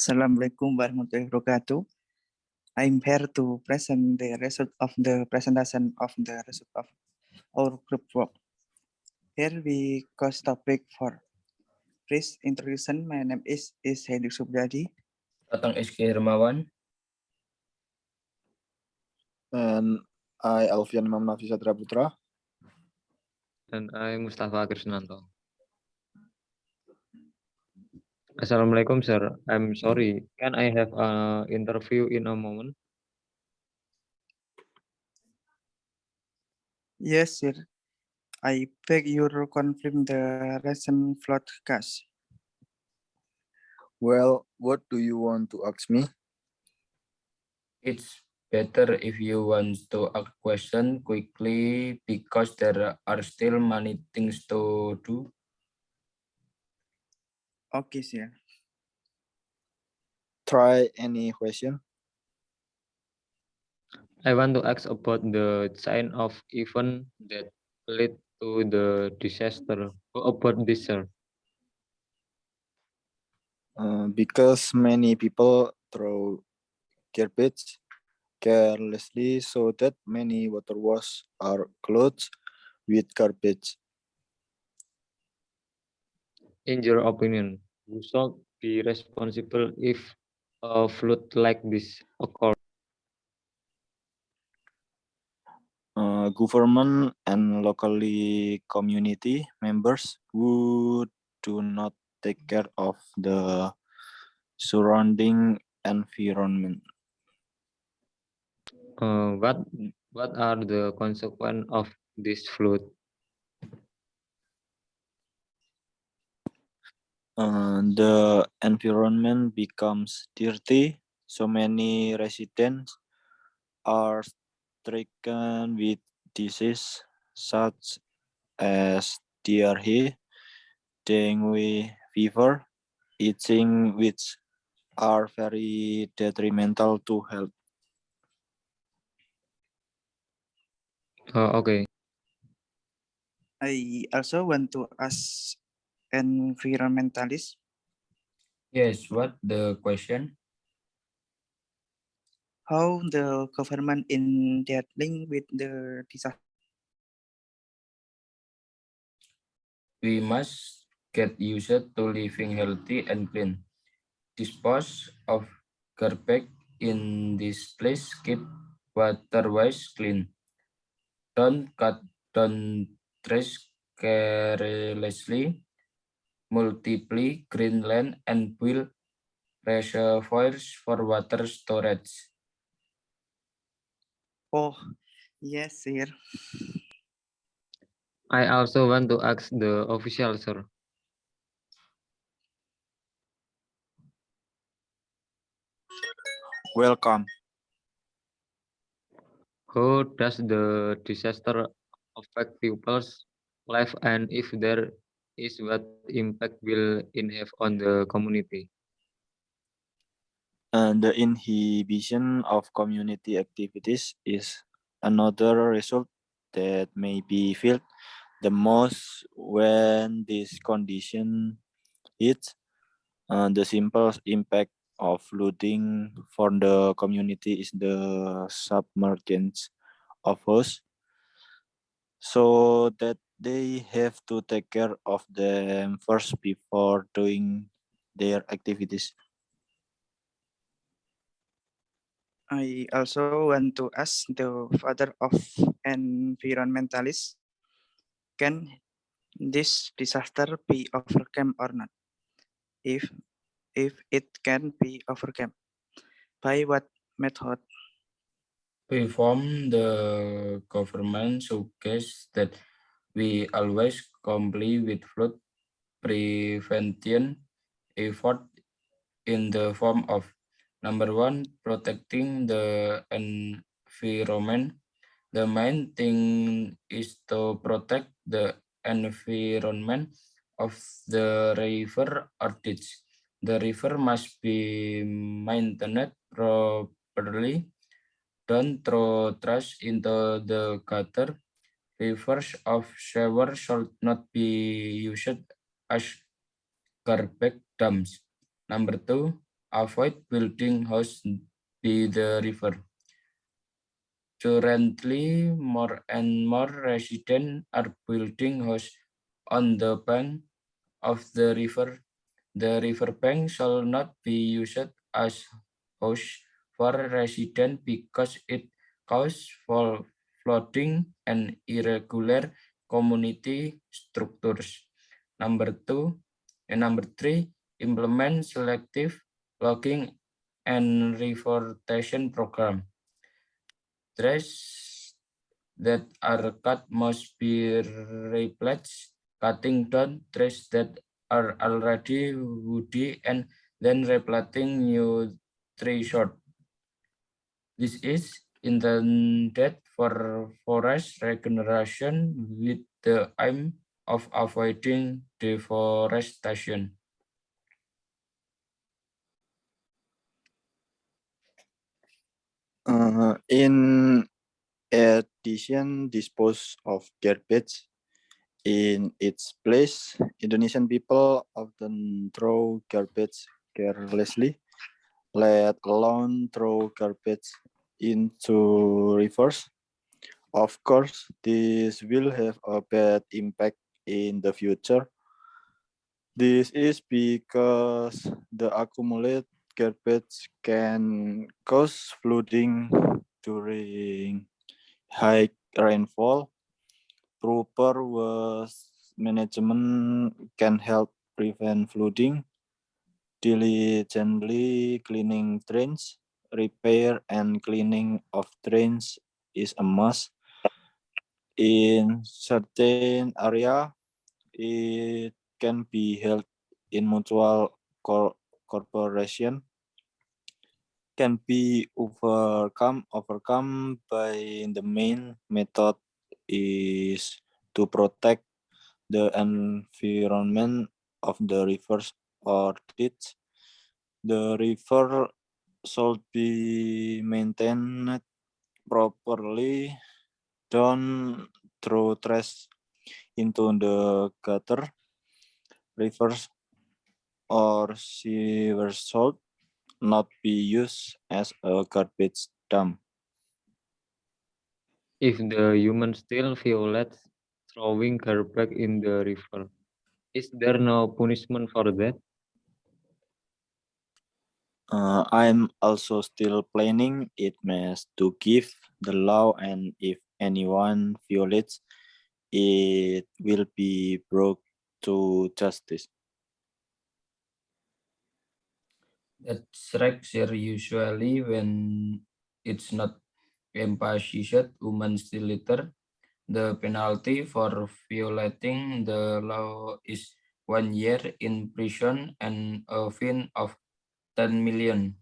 Assalamualaikum warahmatullahi wabarakatuh. I'm here to present the result of the presentation of the result of our group work. Here we course topic for please introduction. My name is Hendrik Subriyadi. Tatang SK Hermawan. And I, Alfian Imam Nafi Satria Putra. Dan I, Mustafa Krisnanto. Assalamualaikum, sir. I'm sorry. Can I have an interview in a moment? Yes, sir. I beg you to confirm the recent broadcast. Well, what do you want to ask me? It's better if you want to ask question quickly because there are still many things to do. Okay, sir. Try any question. I want to ask about the chain of event that led to the disaster. About this, sir. Because many people throw garbage carelessly, so that many water wash are clothes with garbage. In your opinion, who should be responsible if a flood like this occurs? Government and locally community members who do not take care of the surrounding environment. What are the consequences of this flood? The environment becomes dirty, so many residents are stricken with disease such as diarrhea, dengue fever, itching, which are very detrimental to health. Okay. I also want to ask environmentalists. Yes, what the question? How the government in dealing with the disaster? We must get used to living healthy and clean. Dispose of garbage in this place, keep waterways clean. Don't cut down trees carelessly. Multiply green land and build reservoirs for water storage. Oh, yes, sir. I also want to ask the official, sir. Welcome. How does the disaster affect people's life, and if there is, what impact will it have on the community? And the inhibition of community activities is another result that may be felt the most when this condition hits. The simple impact of flooding for the community is the submergence of hosts, so that they have to take care of them first before doing their activities. I also want to ask the father of environmentalists, can this disaster be overcome or not? If it can be overcome, by what method? Reform the government suggests that we always comply with flood prevention effort in the form of number one, protecting the environment. The main thing is to protect the environment of the river or ditch. The river must be maintained properly. Don't throw trash into the gutter. Rivers of shower should not be used as garbage dumps. Number two, avoid building house by the river. Currently, more and more residents are building houses on the bank of the river. The riverbank shall not be used as house for residents because it causes flooding and irregular community structures. Number three, implement selective logging and reforestation program. Trees that are cut must be replaced, cutting down trees that are already woody and then replanting new tree short. This is intended for forest regeneration with the aim of avoiding deforestation. In addition, dispose of garbage in its place. Indonesian people often throw garbage carelessly, let alone throw garbage into rivers. Of course, this will have a bad impact in the future. This is because the accumulated garbage can cause flooding during high rainfall. Proper waste management can help prevent flooding. Diligently cleaning drains, repair and cleaning of drains is a must. In certain area, it can be held in mutual corporation, can be overcome by the main method is to protect the environment of the rivers or ditch. The river should be maintained properly. Don't throw trash into the gutter. Rivers or sewers should not be used as a garbage dump. If the human still violates throwing garbage in the river, is there no punishment for that? I'm also still planning it must to give the law, and if anyone violates it will be brought to justice. That strikes are usually when it's not emphasized women still litter. The penalty for violating the law is 1 year in prison and a fine of 10 million.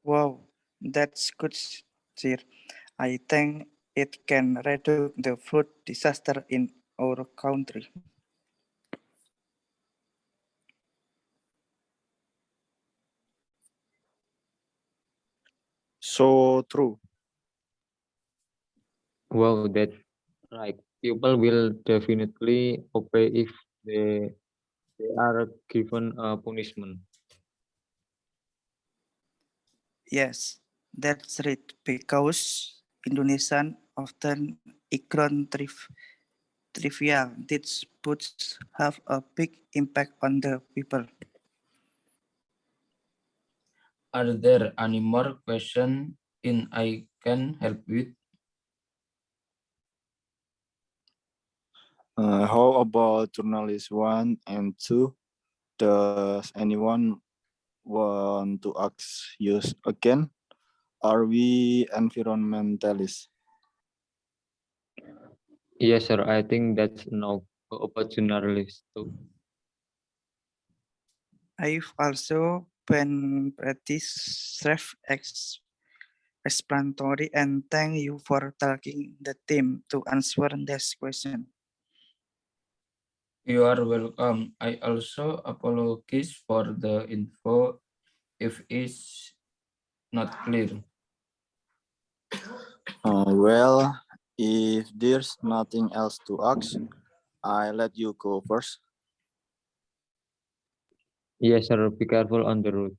Wow, that's good, sir. I think it can reduce the flood disaster in our country. So true. Wow, that's right. People will definitely obey if they are given a punishment. Yes, that's right, because Indonesian often ignore trivia. These books have a big impact on the people. Are there any more questions in I can help with? How about journalist 1 and 2? Does anyone want to ask you again? Are we environmentalists? Yes, sir. I think that's no opportunist too. I've also been pretty explanatory and thank you for taking the time to answer this question. You are welcome. I also apologize for the info if it's not clear. Well, if there's nothing else to ask, I let you go first. Yes, sir. Be careful on the road.